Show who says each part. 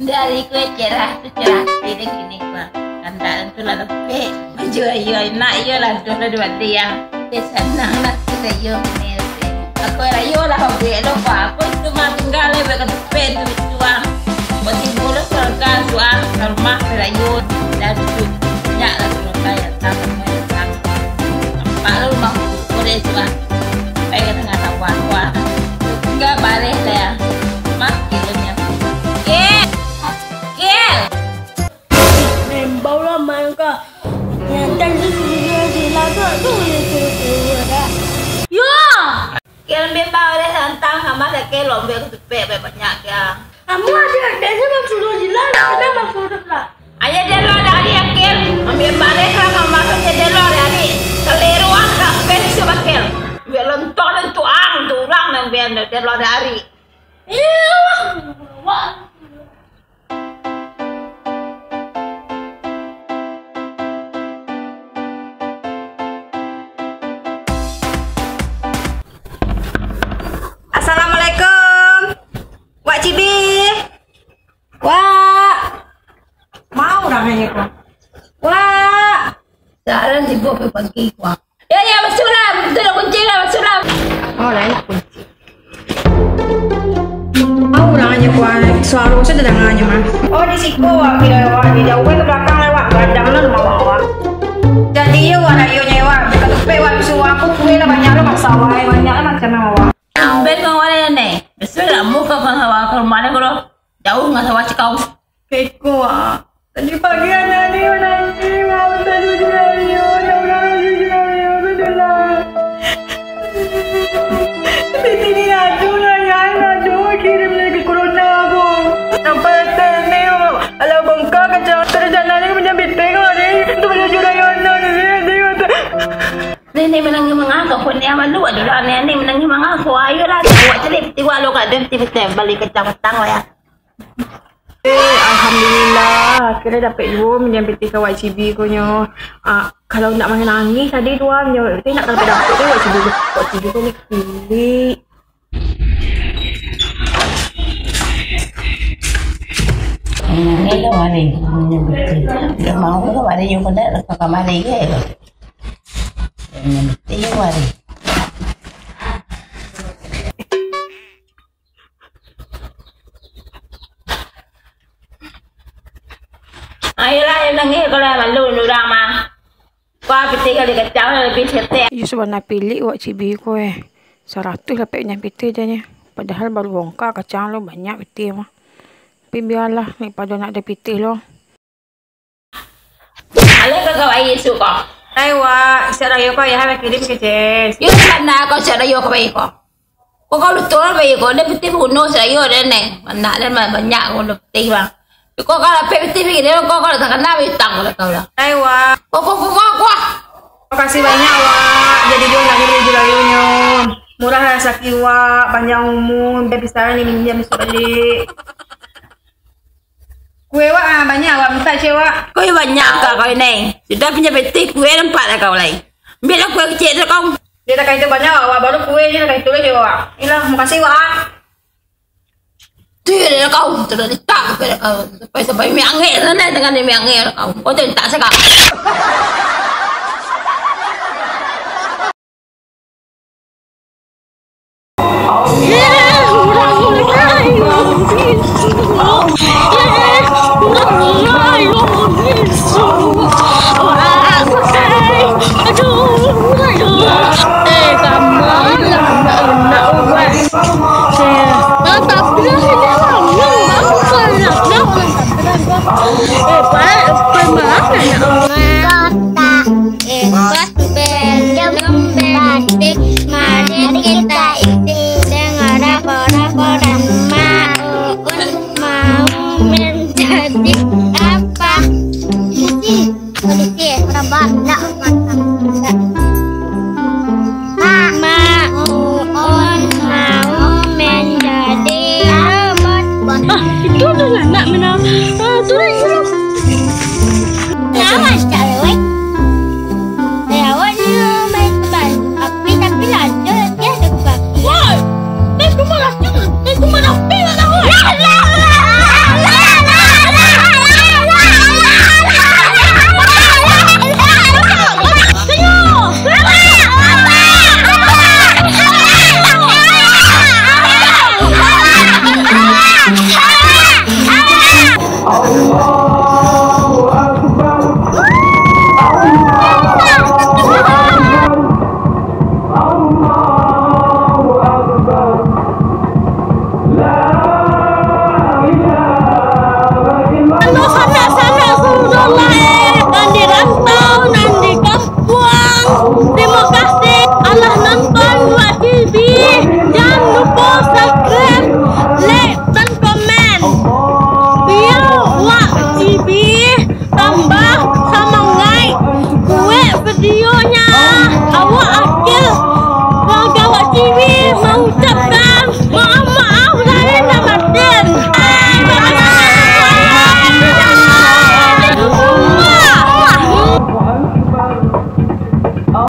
Speaker 1: Dari kue cerah tu cerah ini gini gua. Kandaran tu lah lebih. Maju ayo nak ayo lah dua dia. Senang nak kita ayo ni. Aku ayo lah hobi lo pak. Aku cuma tinggal lepas ke tepi tu tuang. Mesti boleh serkan tuang rumah ayo dan tu nyak lah tu kaya tamu macam. Pak lu mau boleh tuang. Kayak tengah lawan wah. Enggak balik dah. Mak kilnya.
Speaker 2: Bao la main ka. Yang tadi sudah dilakukan tu dia.
Speaker 1: Yo! Kira membau deh tentang sama saya ke lombe ke tepe banyak ya.
Speaker 2: Kamu ada desa maksudnya jilan, ada maksudnya lah.
Speaker 1: Ayah dia lo dari akil, ambil balik sama maksudnya dia lo dari keliruan kafe sebakel. Biar lontor tu orang yang biar dia lo dari.
Speaker 2: Iya. Wah.
Speaker 3: Assalamualaikum, Wak Cibi. Wak, mau orangnya kok. Wak,
Speaker 1: Sekarang sibuk pergi kuah. Ya bersulam, betul kunci lah bersulam.
Speaker 3: oh lain kunci. Mau orangnya kok. Suara saya dengannya mah. Oh di situ Wak, Wak di jauh ke belakang lewat. Gadang lah rumah Wak. Jadi ya Wak, ayo nyewa. Tapi Wak suruh aku kue lah banyak lah masalah, banyak lah macam Wak.
Speaker 1: Ambil kau mana ni? Bersulam muka kau hawa kau mana kau jauh nggak hawa cikau.
Speaker 3: Keko Wak. Tadi pagi ada ni nanti mau tadi dia orang ini aduh kirim lagi corona aku. Sampai tene ala bangka kacang terjana ni punya biteng ni tu punya juragan
Speaker 1: Ni menangi mengaku pun dia malu adalah ni menangi mengaku ayolah buat celip tiwa lo kat dem tiba balik ke petang ya.
Speaker 3: Alhamdulillah akhirnya dapat dua menyampai ke YCB konyo. Kalau nak main nangis tadi dua menyampai nak dapat tu YCB tu ni kiri.
Speaker 1: Ni lah mari dia mau ke mari you kena ke mari ke. Ni mari. Ayolah yang nangis kalau malu orang mah. Kau piti kali kacau lebih setek.
Speaker 3: You sebenarnya pilih Wak Cibi ko 100 lah peknya piti janya. Padahal baru bongkar kacang lo banyak piti mah. Tapi biarlah ni pada nak ada piti lo.
Speaker 1: Ale kau ayah suka.
Speaker 3: Hai Wak, saya yo ko ya ha kirim ke Jess.
Speaker 1: You mana kau cara yo kau baik kau. Kau lutor baik kau dia piti bunuh saya yo deh neng. Mana dia banyak kau piti bang. Kau kalau peti begini, kau kalau tak kenal bitang kau lah.
Speaker 3: Hai Wak.
Speaker 1: Kau.
Speaker 3: Makasih banyak Wak. Jadi dia lagi jualnya. Murah sakit Wak, panjang umur, bisa ni minjam balik. Kue Wak banyak Wak minta Wak.
Speaker 1: Kau banyak kau ini. Sudah punya peti kue nampak lah kau lagi. Bila kue kecil tu kau.
Speaker 3: Dia tak kait banyak Wak, baru kue dia tak kait tu lagi Wak. Inilah, makasih Wak.
Speaker 1: Dia kau terus tak kepada kau. Sampai mi angin sana dengan mi angin kau. Kau tak sekak.
Speaker 2: Itu dah nak menang. Tu dah. Nama sekali.